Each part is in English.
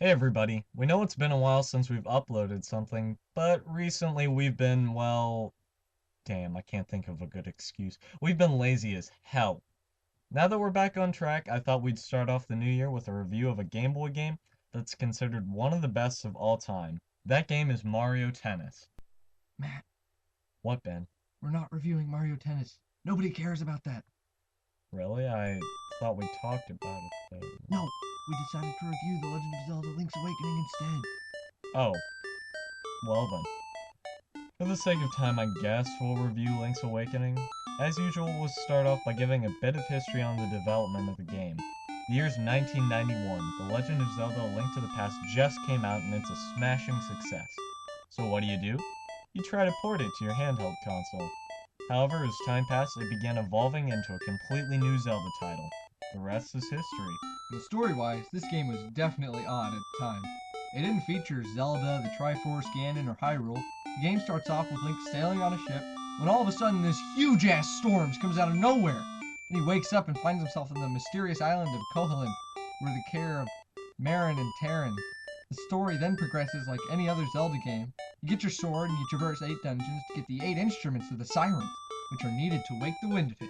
Hey everybody, we know it's been a while since we've uploaded something, but recently we've been, well, damn, I can't think of a good excuse. We've been lazy as hell. Now that we're back on track, I thought we'd start off the new year with a review of a Game Boy game that's considered one of the best of all time. That game is Mario Tennis. Matt, What, Ben? we're not reviewing Mario Tennis. Nobody cares about that. Really? I thought we talked about it though. No, we decided to review The Legend of Zelda Link's Awakening instead. Oh, well then. For the sake of time, I guess we'll review Link's Awakening. As usual, we'll start off by giving a bit of history on the development of the game. The year's 1991. The Legend of Zelda: A Link to the Past just came out and it's a smashing success. So what do? You try to port it to your handheld console. However, as time passed, it began evolving into a completely new Zelda title. The rest is history. Well, story-wise, this game was definitely odd at the time. It didn't feature Zelda, the Triforce, Ganon, or Hyrule. The game starts off with Link sailing on a ship, when all of a sudden this huge-ass storm comes out of nowhere, and he wakes up and finds himself on the mysterious island of Koholint, where the care of Marin and Terran. The story then progresses like any other Zelda game. You get your sword and you traverse 8 dungeons to get the 8 instruments of the Sirens, which are needed to wake the Windfish.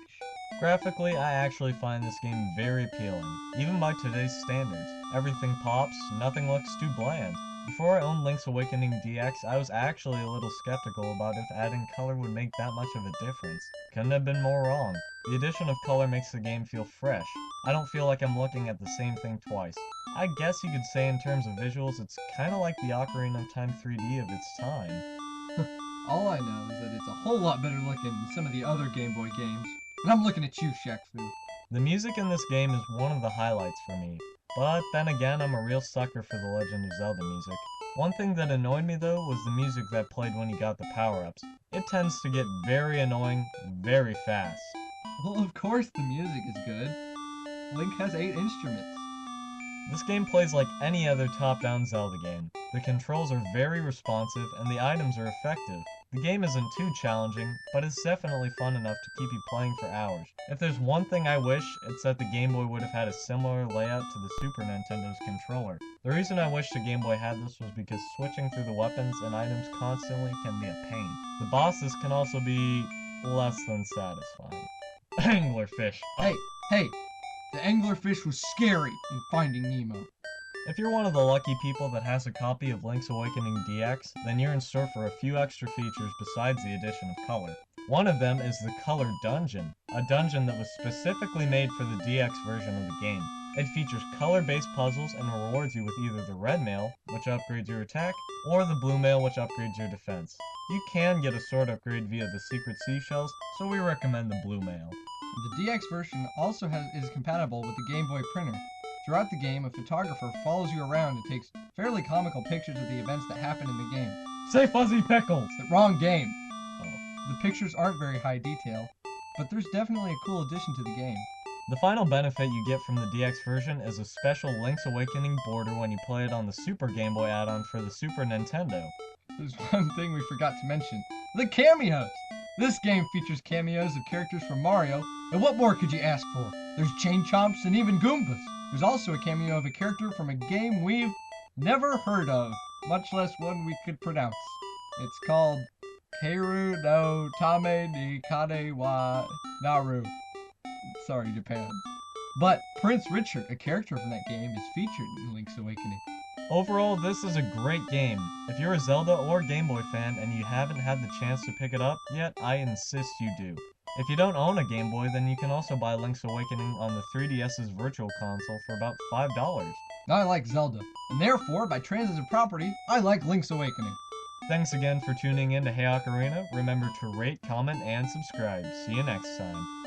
Graphically, I actually find this game very appealing, even by today's standards. Everything pops, nothing looks too bland. Before I owned Link's Awakening DX, I was actually a little skeptical about if adding color would make that much of a difference. Couldn't have been more wrong. The addition of color makes the game feel fresh. I don't feel like I'm looking at the same thing twice. I guess you could say in terms of visuals, it's kinda like the Ocarina of Time 3D of its time. All I know is that it's a whole lot better looking than some of the other Game Boy games. And I'm looking at you, Shaq Fu. The music in this game is one of the highlights for me, but then again I'm a real sucker for the Legend of Zelda music. One thing that annoyed me though was the music that played when you got the power-ups. It tends to get very annoying very fast. Well, of course the music is good. Link has 8 instruments. This game plays like any other top-down Zelda game. The controls are very responsive and the items are effective. The game isn't too challenging, but it's definitely fun enough to keep you playing for hours. If there's one thing I wish, it's that the Game Boy would have had a similar layout to the Super Nintendo's controller. The reason I wish the Game Boy had this was because switching through the weapons and items constantly can be a pain. The bosses can also be less than satisfying. Anglerfish. Hey, the anglerfish was scary in Finding Nemo. If you're one of the lucky people that has a copy of Link's Awakening DX, then you're in store for a few extra features besides the addition of color. One of them is the Color Dungeon, a dungeon that was specifically made for the DX version of the game. It features color-based puzzles and rewards you with either the red mail, which upgrades your attack, or the blue mail, which upgrades your defense. You can get a sword upgrade via the secret seashells, so we recommend the blue mail. The DX version also is compatible with the Game Boy printer. Throughout the game, a photographer follows you around and takes fairly comical pictures of the events that happen in the game. Say Fuzzy Pickles! The wrong game! Oh. The pictures aren't very high detail, but there's definitely a cool addition to the game. The final benefit you get from the DX version is a special Link's Awakening border when you play it on the Super Game Boy add-on for the Super Nintendo. There's one thing we forgot to mention. The cameos! This game features cameos of characters from Mario, and what more could you ask for? There's Chain Chomps and even Goombas. There's also a cameo of a character from a game we've never heard of, much less one we could pronounce. It's called Keiru no Tame ni Kane wa Naru. Sorry, Japan. But Prince Richard, a character from that game, is featured in Link's Awakening. Overall, this is a great game. If you're a Zelda or Game Boy fan and you haven't had the chance to pick it up yet, I insist you do. If you don't own a Game Boy, then you can also buy Link's Awakening on the 3DS's Virtual Console for about $5. I like Zelda, and therefore, by transitive property, I like Link's Awakening. Thanks again for tuning in to Hey Ocarina. Remember to rate, comment, and subscribe. See you next time.